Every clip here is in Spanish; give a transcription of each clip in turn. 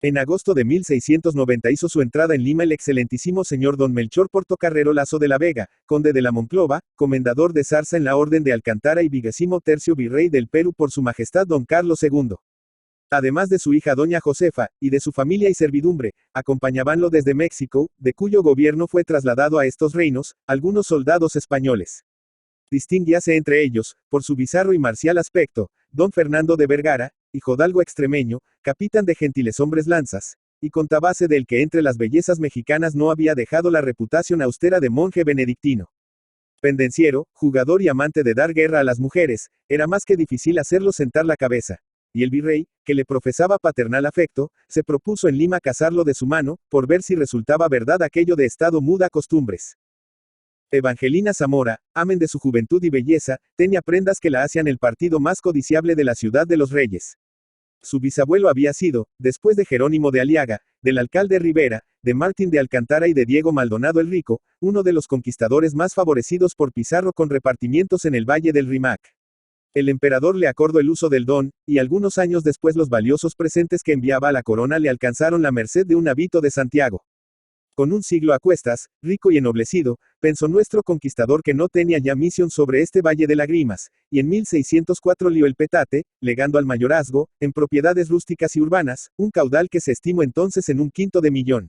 En agosto de 1690 hizo su entrada en Lima el excelentísimo señor don Melchor Portocarrero Lazo de la Vega, conde de la Monclova, comendador de Zarza en la Orden de Alcántara y 23º virrey del Perú por su majestad don Carlos II. Además de su hija doña Josefa, y de su familia y servidumbre, acompañabanlo desde México, de cuyo gobierno fue trasladado a estos reinos, algunos soldados españoles. Distinguíase entre ellos, por su bizarro y marcial aspecto, don Fernando de Vergara, hijodalgo extremeño, capitán de gentileshombres lanzas, y contabase del que entre las bellezas mexicanas no había dejado la reputación austera de monje benedictino. Pendenciero, jugador y amante de dar guerra a las mujeres, era más que difícil hacerlo sentar la cabeza. Y el virrey, que le profesaba paternal afecto, se propuso en Lima casarlo de su mano, por ver si resultaba verdad aquello de estado muda costumbres. Evangelina Zamora, amén de su juventud y belleza, tenía prendas que la hacían el partido más codiciable de la ciudad de los reyes. Su bisabuelo había sido, después de Jerónimo de Aliaga, del alcalde Rivera, de Martín de Alcántara y de Diego Maldonado el Rico, uno de los conquistadores más favorecidos por Pizarro con repartimientos en el Valle del Rímac. El emperador le acordó el uso del don, y algunos años después los valiosos presentes que enviaba a la corona le alcanzaron la merced de un hábito de Santiago. Con un siglo a cuestas, rico y ennoblecido, pensó nuestro conquistador que no tenía ya misión sobre este Valle de Lágrimas, y en 1604 lió el petate, legando al mayorazgo, en propiedades rústicas y urbanas, un caudal que se estimó entonces en 1/5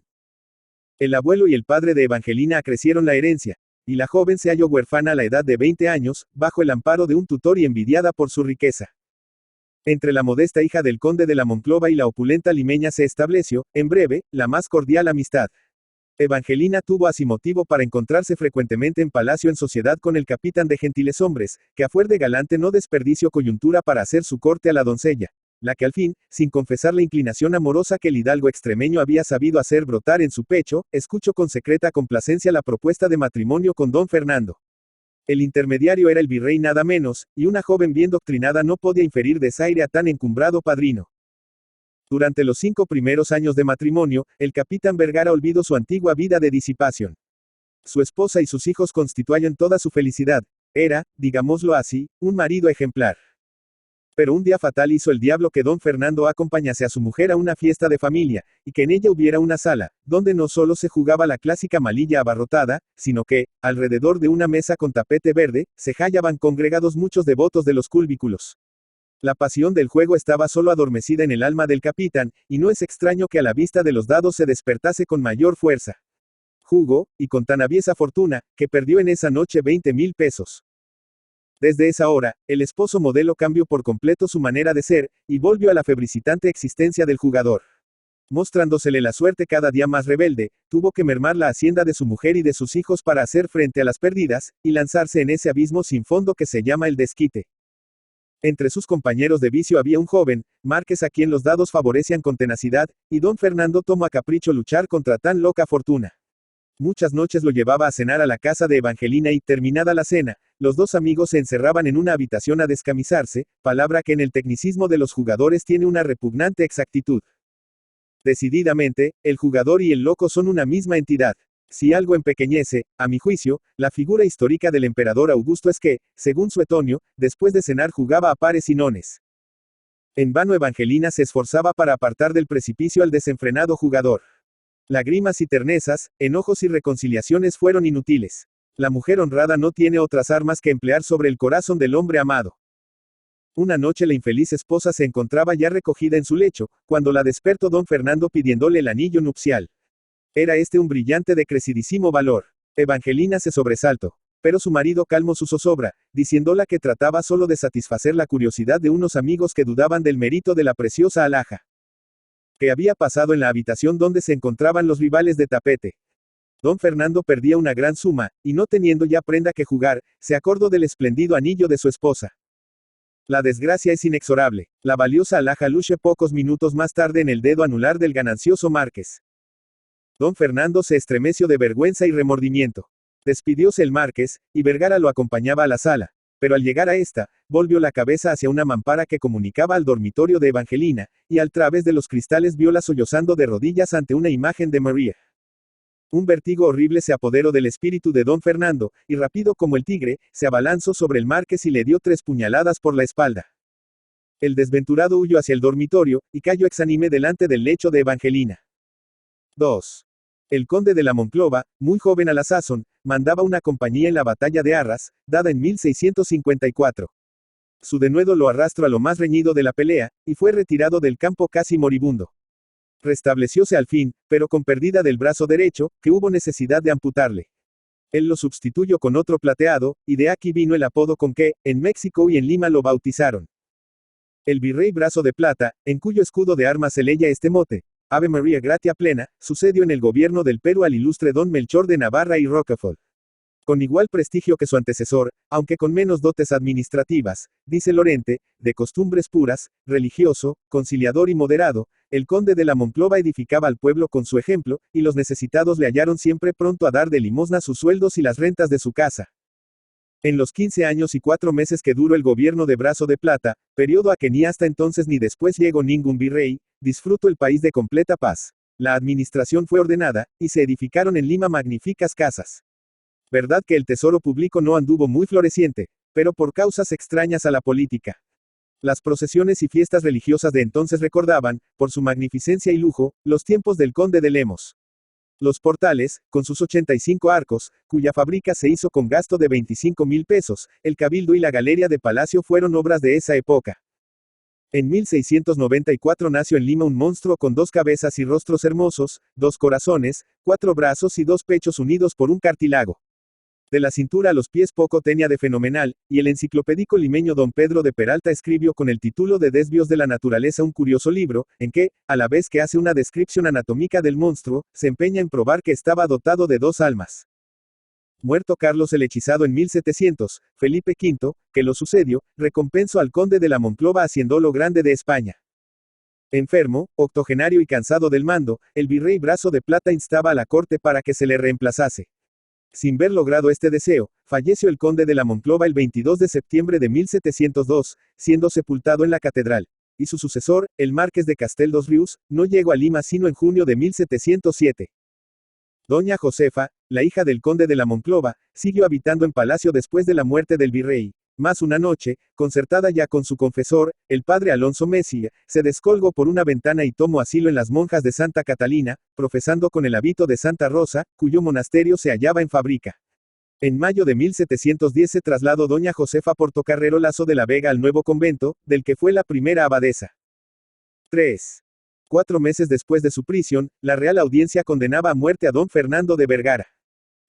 El abuelo y el padre de Evangelina acrecieron la herencia, y la joven se halló huérfana a la edad de 20 años, bajo el amparo de un tutor y envidiada por su riqueza. Entre la modesta hija del conde de la Monclova y la opulenta limeña se estableció, en breve, la más cordial amistad. Evangelina tuvo así motivo para encontrarse frecuentemente en palacio en sociedad con el capitán de gentileshombres, que a fuer de galante no desperdició coyuntura para hacer su corte a la doncella, la que al fin, sin confesar la inclinación amorosa que el hidalgo extremeño había sabido hacer brotar en su pecho, escuchó con secreta complacencia la propuesta de matrimonio con don Fernando. El intermediario era el virrey nada menos, y una joven bien doctrinada no podía inferir desaire a tan encumbrado padrino. Durante los 5 primeros años de matrimonio, el capitán Vergara olvidó su antigua vida de disipación. Su esposa y sus hijos constituían toda su felicidad. Era, digámoslo así, un marido ejemplar. Pero un día fatal hizo el diablo que don Fernando acompañase a su mujer a una fiesta de familia, y que en ella hubiera una sala, donde no solo se jugaba la clásica malilla abarrotada, sino que, alrededor de una mesa con tapete verde, se hallaban congregados muchos devotos de los culvículos. La pasión del juego estaba solo adormecida en el alma del capitán, y no es extraño que a la vista de los dados se despertase con mayor fuerza. Jugó, y con tan aviesa fortuna, que perdió en esa noche 20,000 pesos. Desde esa hora, el esposo modelo cambió por completo su manera de ser, y volvió a la febricitante existencia del jugador. Mostrándosele la suerte cada día más rebelde, tuvo que mermar la hacienda de su mujer y de sus hijos para hacer frente a las pérdidas, y lanzarse en ese abismo sin fondo que se llama el desquite. Entre sus compañeros de vicio había un joven, Márquez a quien los dados favorecían con tenacidad, y don Fernando tomó a capricho luchar contra tan loca fortuna. Muchas noches lo llevaba a cenar a la casa de Evangelina y, terminada la cena, los dos amigos se encerraban en una habitación a descamisarse, palabra que en el tecnicismo de los jugadores tiene una repugnante exactitud. Decididamente, el jugador y el loco son una misma entidad. Si algo empequeñece, a mi juicio, la figura histórica del emperador Augusto es que, según Suetonio, después de cenar jugaba a pares y nones. En vano Evangelina se esforzaba para apartar del precipicio al desenfrenado jugador. Lágrimas y ternezas, enojos y reconciliaciones fueron inútiles. La mujer honrada no tiene otras armas que emplear sobre el corazón del hombre amado. Una noche la infeliz esposa se encontraba ya recogida en su lecho, cuando la despertó don Fernando pidiéndole el anillo nupcial. Era este un brillante de crecidísimo valor. Evangelina se sobresaltó. Pero su marido calmó su zozobra, diciéndola que trataba solo de satisfacer la curiosidad de unos amigos que dudaban del mérito de la preciosa alhaja. Que había pasado en la habitación donde se encontraban los rivales de tapete. Don Fernando perdía una gran suma, y no teniendo ya prenda que jugar, se acordó del espléndido anillo de su esposa. La desgracia es inexorable. La valiosa alhaja luce pocos minutos más tarde en el dedo anular del ganancioso Márquez. Don Fernando se estremeció de vergüenza y remordimiento. Despidióse el Márquez, y Vergara lo acompañaba a la sala, pero al llegar a esta, volvió la cabeza hacia una mampara que comunicaba al dormitorio de Evangelina, y al través de los cristales viola sollozando de rodillas ante una imagen de María. Un vértigo horrible se apoderó del espíritu de don Fernando, y rápido como el tigre, se abalanzó sobre el Márquez y le dio 3 puñaladas por la espalda. El desventurado huyó hacia el dormitorio, y cayó exánime delante del lecho de Evangelina. 2. El conde de la Monclova, muy joven a la sazón, mandaba una compañía en la batalla de Arras, dada en 1654. Su denuedo lo arrastró a lo más reñido de la pelea, y fue retirado del campo casi moribundo. Restablecióse al fin, pero con pérdida del brazo derecho, que hubo necesidad de amputarle. Él lo sustituyó con otro plateado, y de aquí vino el apodo con que, en México y en Lima lo bautizaron. El virrey Brazo de Plata, en cuyo escudo de armas se leía este mote, Ave María Gratia Plena, sucedió en el gobierno del Perú al ilustre don Melchor de Navarra y Rocafort. Con igual prestigio que su antecesor, aunque con menos dotes administrativas, dice Lorente, de costumbres puras, religioso, conciliador y moderado, el conde de la Monclova edificaba al pueblo con su ejemplo, y los necesitados le hallaron siempre pronto a dar de limosna sus sueldos y las rentas de su casa. En los 15 años y 4 meses que duró el gobierno de Brazo de Plata, periodo a que ni hasta entonces ni después llegó ningún virrey, disfrutó el país de completa paz. La administración fue ordenada, y se edificaron en Lima magníficas casas. Verdad que el tesoro público no anduvo muy floreciente, pero por causas extrañas a la política. Las procesiones y fiestas religiosas de entonces recordaban, por su magnificencia y lujo, los tiempos del conde de Lemos. Los portales, con sus 85 arcos, cuya fábrica se hizo con gasto de 25,000 pesos, el cabildo y la galería de palacio fueron obras de esa época. En 1694 nació en Lima un monstruo con 2 cabezas y rostros hermosos, 2 corazones, 4 brazos y 2 pechos unidos por un cartílago. De la cintura a los pies poco tenía de fenomenal, y el enciclopédico limeño don Pedro de Peralta escribió con el título de Desvíos de la Naturaleza un curioso libro, en que, a la vez que hace una descripción anatómica del monstruo, se empeña en probar que estaba dotado de 2 almas. Muerto Carlos el Hechizado en 1700, Felipe V, que lo sucedió, recompensó al conde de la Monclova haciéndolo grande de España. Enfermo, octogenario y cansado del mando, el virrey Brazo de Plata instaba a la corte para que se le reemplazase. Sin ver logrado este deseo, falleció el conde de la Monclova el 22 de septiembre de 1702, siendo sepultado en la catedral, y su sucesor, el marqués de Castel dos Rius, no llegó a Lima sino en junio de 1707. Doña Josefa, la hija del conde de la Monclova, siguió habitando en palacio después de la muerte del virrey, mas una noche, concertada ya con su confesor, el padre Alonso Mesía, se descolgó por una ventana y tomó asilo en las monjas de Santa Catalina, profesando con el hábito de Santa Rosa, cuyo monasterio se hallaba en Fabrica. En mayo de 1710 se trasladó doña Josefa Portocarrero Lazo de la Vega al nuevo convento, del que fue la primera abadesa. 3. 4 meses después de su prisión, la Real Audiencia condenaba a muerte a don Fernando de Vergara.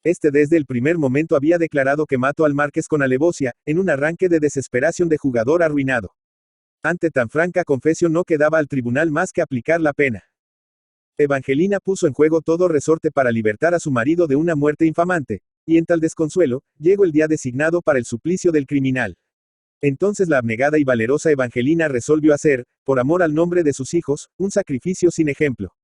Este desde el primer momento había declarado que mató al marqués con alevosía, en un arranque de desesperación de jugador arruinado. Ante tan franca confesión no quedaba al tribunal más que aplicar la pena. Evangelina puso en juego todo resorte para libertar a su marido de una muerte infamante, y en tal desconsuelo, llegó el día designado para el suplicio del criminal. Entonces la abnegada y valerosa Evangelina resolvió hacer, por amor al nombre de sus hijos, un sacrificio sin ejemplo.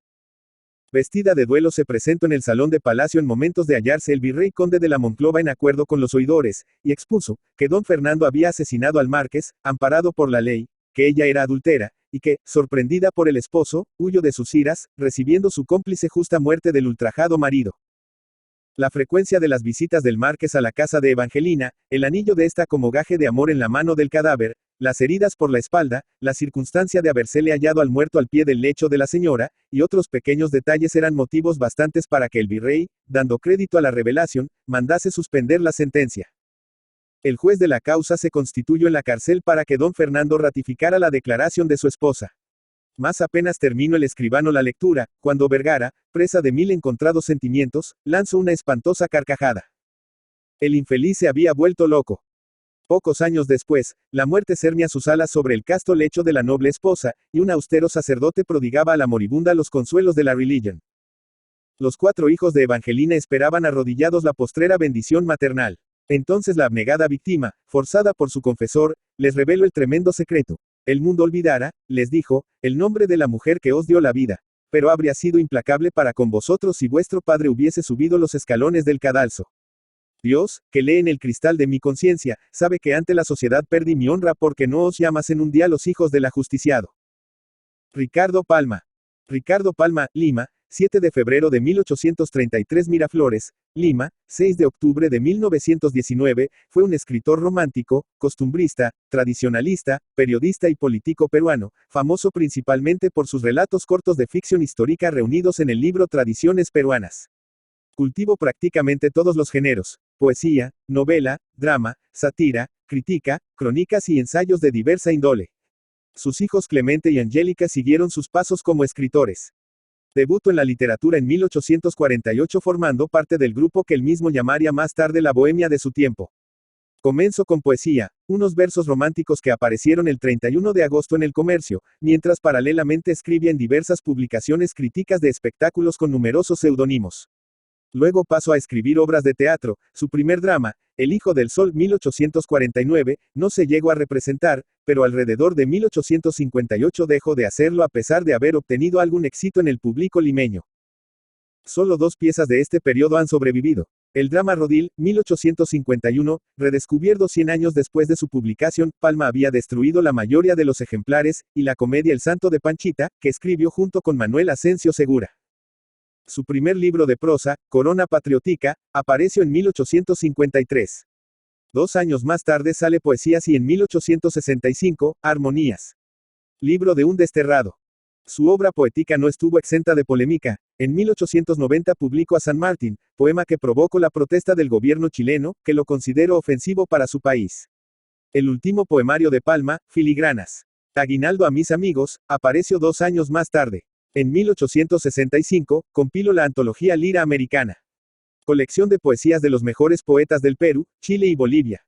Vestida de duelo se presentó en el salón de palacio en momentos de hallarse el virrey conde de la Monclova en acuerdo con los oidores, y expuso, que don Fernando había asesinado al marqués, amparado por la ley, que ella era adúltera, y que, sorprendida por el esposo, huyó de sus iras, recibiendo su cómplice justa muerte del ultrajado marido. La frecuencia de las visitas del marqués a la casa de Evangelina, el anillo de esta como gaje de amor en la mano del cadáver, las heridas por la espalda, la circunstancia de habérsele hallado al muerto al pie del lecho de la señora, y otros pequeños detalles eran motivos bastantes para que el virrey, dando crédito a la revelación, mandase suspender la sentencia. El juez de la causa se constituyó en la cárcel para que don Fernando ratificara la declaración de su esposa. Mas apenas terminó el escribano la lectura, cuando Vergara, presa de 1000 encontrados sentimientos, lanzó una espantosa carcajada. El infeliz se había vuelto loco. Pocos años después, la muerte cernía sus alas sobre el casto lecho de la noble esposa, y un austero sacerdote prodigaba a la moribunda los consuelos de la religión. Los 4 hijos de Evangelina esperaban arrodillados la postrera bendición maternal. Entonces la abnegada víctima, forzada por su confesor, les reveló el tremendo secreto. El mundo olvidara, les dijo, el nombre de la mujer que os dio la vida. Pero habría sido implacable para con vosotros si vuestro padre hubiese subido los escalones del cadalso. Dios, que lee en el cristal de mi conciencia, sabe que ante la sociedad perdí mi honra porque no os llamasen un día los hijos del ajusticiado. Ricardo Palma, Lima, 7 de febrero de 1833 Miraflores, Lima, 6 de octubre de 1919, fue un escritor romántico, costumbrista, tradicionalista, periodista y político peruano, famoso principalmente por sus relatos cortos de ficción histórica reunidos en el libro Tradiciones Peruanas. Cultivó prácticamente todos los géneros: poesía, novela, drama, sátira, crítica, crónicas y ensayos de diversa índole. Sus hijos Clemente y Angélica siguieron sus pasos como escritores. Debutó en la literatura en 1848 formando parte del grupo que él mismo llamaría más tarde la Bohemia de su tiempo. Comenzó con poesía, unos versos románticos que aparecieron el 31 de agosto en El Comercio, mientras paralelamente escribía en diversas publicaciones críticas de espectáculos con numerosos seudónimos. Luego pasó a escribir obras de teatro. Su primer drama, El Hijo del Sol 1849, no se llegó a representar, pero alrededor de 1858 dejó de hacerlo a pesar de haber obtenido algún éxito en el público limeño. Solo 2 piezas de este periodo han sobrevivido. El drama Rodil, 1851, redescubierto 100 años después de su publicación, Palma había destruido la mayoría de los ejemplares, y la comedia El Santo de Panchita, que escribió junto con Manuel Asensio Segura. Su primer libro de prosa, Corona Patriótica, apareció en 1853. 2 años más tarde sale Poesías y en 1865, Armonías. Libro de un desterrado. Su obra poética no estuvo exenta de polémica. En 1890 publicó A San Martín, poema que provocó la protesta del gobierno chileno, que lo consideró ofensivo para su país. El último poemario de Palma, Filigranas. Aguinaldo a mis amigos, apareció 2 años más tarde. En 1865, compiló la antología Lira Americana. Colección de poesías de los mejores poetas del Perú, Chile y Bolivia.